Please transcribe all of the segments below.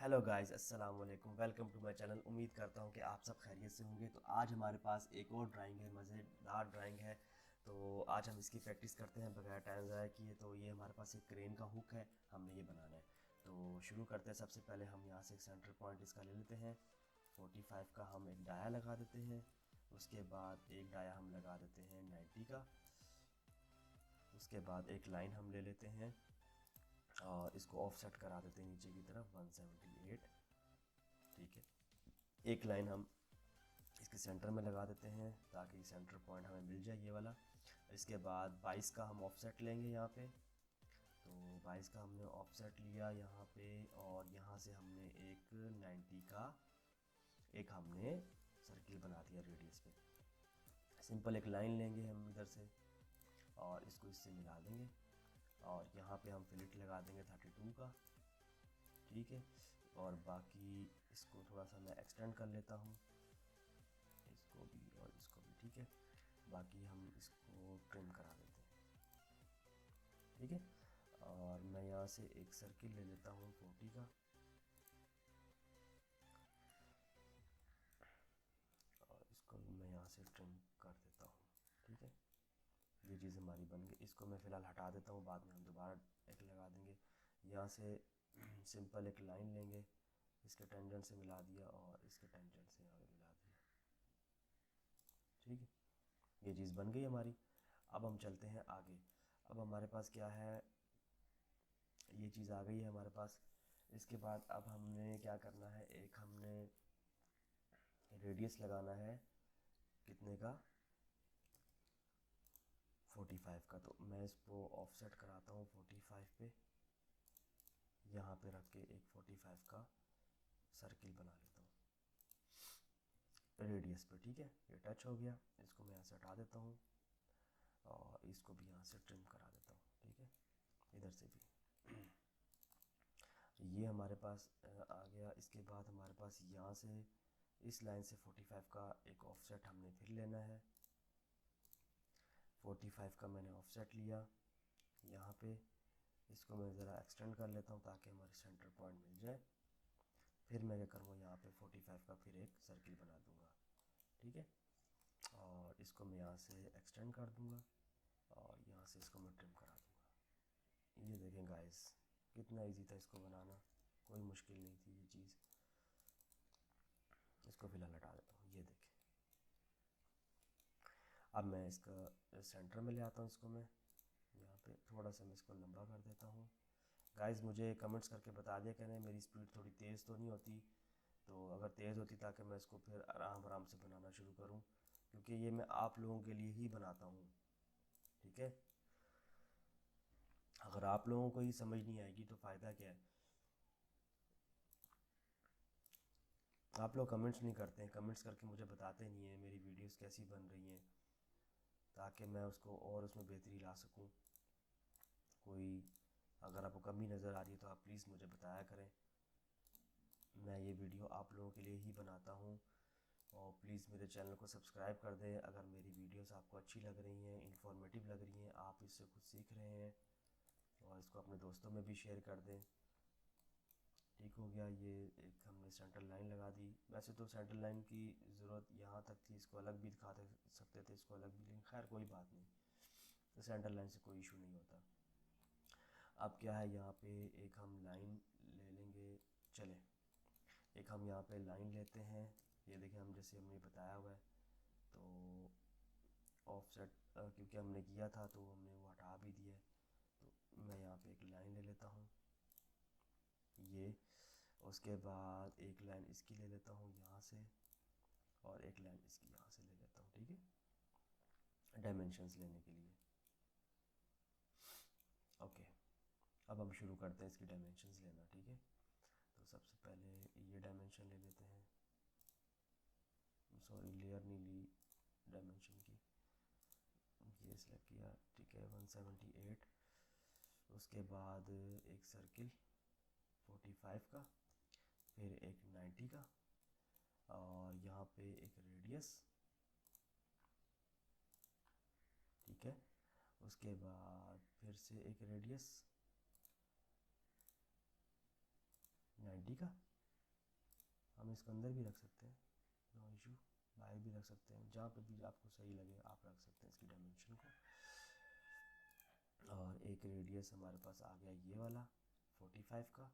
Hello guys, अस्सलाम वालेकुम। Welcome to my channel. उम्मीद करता हूँ कि आप सब खैरियत से होंगे। तो आज हमारे पास एक और ड्राइंग है, मज़ेदार ड्राइंग है। तो आज हम इसकी प्रैक्टिस करते हैं बगैर टाइम ज़ाया किए। तो ये हमारे पास एक क्रेन का हुक है, हमने ये बनाना है। तो शुरू करते हैं। सबसे पहले हम यहाँ से एक सेंटर पॉइंट इसका ले लेते हैं। 45 का हम एक डाया लगा देते हैं। उसके बाद एक डाया हम लगा देते हैं 90 का। उसके बाद एक लाइन हम ले लेते हैं और इसको ऑफसेट करा देते हैं नीचे की तरफ 178। ठीक है, एक लाइन हम इसके सेंटर में लगा देते हैं ताकि सेंटर पॉइंट हमें मिल जाए, ये वाला। इसके बाद 22 का हम ऑफसेट लेंगे यहाँ पे। तो 22 का हमने ऑफसेट लिया यहाँ पे, और यहाँ से हमने एक 90 का एक हमने सर्किल बना दिया रेडियस पे। सिंपल एक लाइन लेंगे हम इधर से और इसको इससे मिला देंगे, और यहाँ पे हम फिलेट लगा देंगे 32 का। ठीक है, और बाकी इसको थोड़ा सा मैं एक्सटेंड कर लेता हूँ, इसको भी और इसको भी। ठीक है, बाकी हम इसको ट्रिम करा देते हैं। ठीक है, और मैं यहाँ से एक सर्किल ले लेता हूँ 40 का, और इसको भी मैं यहाँ से ट्रिम कर देता हूँ। ठीक है, ये चीज़ हमारी बन गई। इसको मैं फ़िलहाल हटा देता हूँ, बाद में हम दोबारा एक लगा देंगे। यहाँ से सिंपल एक लाइन लेंगे, इसके टेंजेंट से मिला दिया और इसके टेंजेंट से यहाँ पे मिला दिया। ठीक है, ये चीज़ बन गई हमारी। अब हम चलते हैं आगे। अब हमारे पास क्या है, ये चीज़ आ गई है हमारे पास। इसके बाद अब हमने क्या करना है, एक हमने रेडियस लगाना है, कितने का, 45 का। तो मैं इसको ऑफसेट कराता हूँ 45 पे, यहाँ पे रख के एक 45 का सर्किल बना लेता हूँ रेडियस पे। ठीक है, ये टच हो गया। इसको मैं यहाँ से हटा देता हूँ और इसको भी यहाँ से ट्रिम करा देता हूँ। ठीक है, इधर से भी ये हमारे पास आ गया। इसके बाद हमारे पास यहाँ से इस लाइन से 45 का एक ऑफसेट हमने फिर लेना है। 45 का मैंने ऑफसेट लिया यहाँ पे, इसको मैं ज़रा एक्सटेंड कर लेता हूँ ताकि हमारे सेंटर पॉइंट मिल जाए। फिर मैं क्या करूँगा, यहाँ पे 45 का फिर एक सर्किल बना दूँगा। ठीक है, और इसको मैं यहाँ से एक्सटेंड कर दूँगा और यहाँ से इसको मैं ट्रिम करा दूँगा। ये देखें गाइस, कितना इजी था इसको बनाना, कोई मुश्किल नहीं थी ये चीज़। इसको फिलहाल हटा देता हूँ। ये देखें, अब मैं इसका सेंटर में ले आता हूँ। इसको मैं यहाँ पे थोड़ा सा मैं इसको लंबा कर देता हूँ। गाइस मुझे कमेंट्स करके बता दिया करें मेरी स्पीड थोड़ी तेज़ तो नहीं होती। तो अगर तेज़ होती ताकि मैं इसको फिर आराम आराम से बनाना शुरू करूँ, क्योंकि ये मैं आप लोगों के लिए ही बनाता हूँ। ठीक है, अगर आप लोगों को ही समझ नहीं आएगी तो फ़ायदा क्या है। आप लोग कमेंट्स नहीं करते हैं, कमेंट्स करके मुझे बताते नहीं हैं मेरी वीडियोस कैसी बन रही हैं, ताकि मैं उसको और उसमें बेहतरी ला सकूं। कोई अगर आपको कमी नज़र आ रही है तो आप प्लीज़ मुझे बताया करें। मैं ये वीडियो आप लोगों के लिए ही बनाता हूँ। और प्लीज़ मेरे चैनल को सब्सक्राइब कर दें अगर मेरी वीडियोस आपको अच्छी लग रही हैं, इंफॉर्मेटिव लग रही हैं, आप इससे कुछ सीख रहे हैं, और इसको अपने दोस्तों में भी शेयर कर दें। ठीक हो गया, ये एक हमने सेंटर लाइन लगा दी। वैसे तो सेंटर लाइन की ज़रूरत यहाँ तक थी, इसको अलग भी दिखा सकते थे, इसको अलग भी, लेकिन खैर कोई बात नहीं, तो सेंटर लाइन से कोई इशू नहीं होता। अब क्या है, यहाँ पे एक हम लाइन ले लेंगे। चले, एक हम यहाँ पे लाइन लेते हैं। ये देखें, हम जैसे हमने बताया हुआ है, तो ऑफसेट क्योंकि हमने किया था तो हमने वो हटा भी दिया है। तो मैं यहाँ पे एक लाइन ले लेता हूँ ये। उसके बाद एक लाइन इसकी ले लेता हूँ यहाँ से, और एक लाइन इसकी यहाँ से ले लेता हूँ। ठीक है, डायमेंशंस लेने के लिए। ओके, अब हम शुरू करते हैं इसकी डायमेंशंस लेना। ठीक है, तो सबसे पहले ये डायमेंशन ले लेते हैं। सॉरी, लेयर नहीं ली डायमेंशन की, ये सिलेक्ट किया। ठीक है, 178। उसके बाद एक सर्किल 45 का, फिर एक 90 का, और यहाँ पे एक रेडियस। ठीक है, उसके बाद फिर से एक रेडियस 90 का, हम इसको अंदर भी रख सकते हैं, नो इशू, बाहर भी रख सकते हैं, जहाँ पे भी आपको सही लगे आप रख सकते हैं इसकी डायमेंशन को। और एक रेडियस हमारे पास आ गया ये वाला 45 का,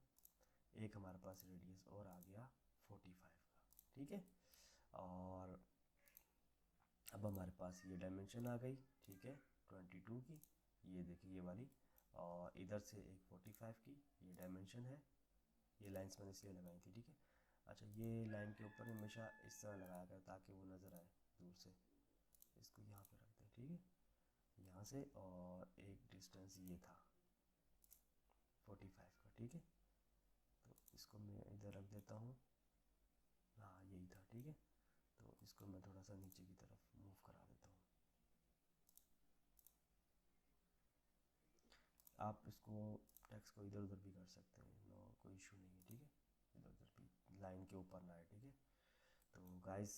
एक हमारे पास रेडियस और आ गया 45 का, ठीक है। और अब हमारे पास ये डायमेंशन आ गई, ठीक है, 22 की, ये देखिए ये वाली, और इधर से एक 45 की ये डायमेंशन है। ये लाइंस मैंने इसलिए लगाई थी, ठीक है। अच्छा, ये लाइन के ऊपर हमेशा इस तरह लगाया कर ताकि वो नज़र आए दूर से। इसको यहाँ पे रखते हैं, ठीक है, यहाँ से, और एक डिस्टेंस ये था 45 का, ठीक है। तो इसको मैं इधर रख देता हूँ, हाँ यही था, ठीक है। तो इसको मैं थोड़ा सा नीचे की तरफ मूव करा देता हूँ। आप इसको टेक्स्ट को इधर उधर भी कर सकते हैं, नो कोई इशू नहीं है, ठीक है, इधर उधर भी लाइन के ऊपर ना आए, ठीक है। तो गाइस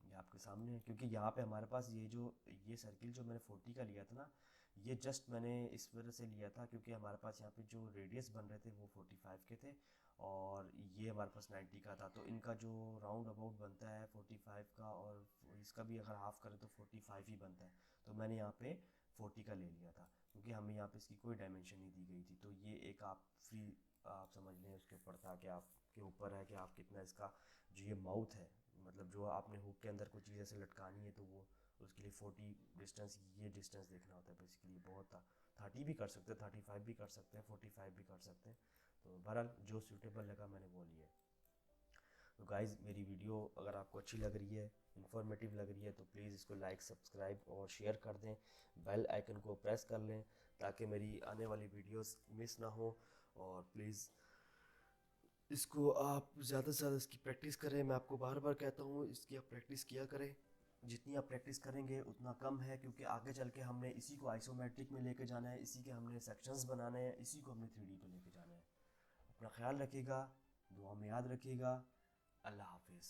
ये आपके सामने है, क्योंकि यहाँ पे हमारे पास ये सर्किल जो मैंने 40 का लिया था ना, ये जस्ट मैंने इस वजह से लिया था क्योंकि हमारे पास यहाँ पे जो रेडियस बन रहे थे वो 45 के थे, और ये हमारे पास 90 का था। तो इनका जो राउंड अबाउट बनता है 45 का, और इसका भी अगर हाफ करें तो 45 ही बनता है। तो मैंने यहाँ पे 40 का ले लिया था क्योंकि हमें यहाँ पे इसकी कोई डायमेंशन नहीं दी गई थी। तो ये एक आप फ्री आप समझ लें, उसके ऊपर था कि आपके ऊपर है कि आप कितना इसका जो ये माउथ है, मतलब जो आपने हुक के अंदर कोई चीज़ ऐसे लटकानी है तो वो उसके लिए 40 डिस्टेंस, ये डिस्टेंस देखना होता है बेसिकली। बहुत था, 30 भी कर सकते हैं, 35 भी कर सकते हैं, 45 भी कर सकते हैं। तो बहरहाल जो सूटेबल लगा मैंने वो लिया। तो गाइज़ मेरी वीडियो अगर आपको अच्छी लग रही है, इन्फॉर्मेटिव लग रही है, तो प्लीज़ इसको लाइक, सब्सक्राइब और शेयर कर दें, बेल आइकन को प्रेस कर लें ताकि मेरी आने वाली वीडियोस मिस ना हो। और प्लीज़ इसको आप ज़्यादा से ज़्यादा इसकी प्रैक्टिस करें। मैं आपको बार बार कहता हूँ इसकी आप प्रैक्टिस किया करें, जितनी आप प्रैक्टिस करेंगे उतना कम है, क्योंकि आगे चल के हमने इसी को आइसोमेट्रिक में लेके जाना है, इसी के हमने सेक्शंस बनाने हैं, इसी को हमने 3D पे लेके जाना है। अपना ख्याल रखिएगा, दुआ में याद रखिएगा। अल्लाह हाफिज़।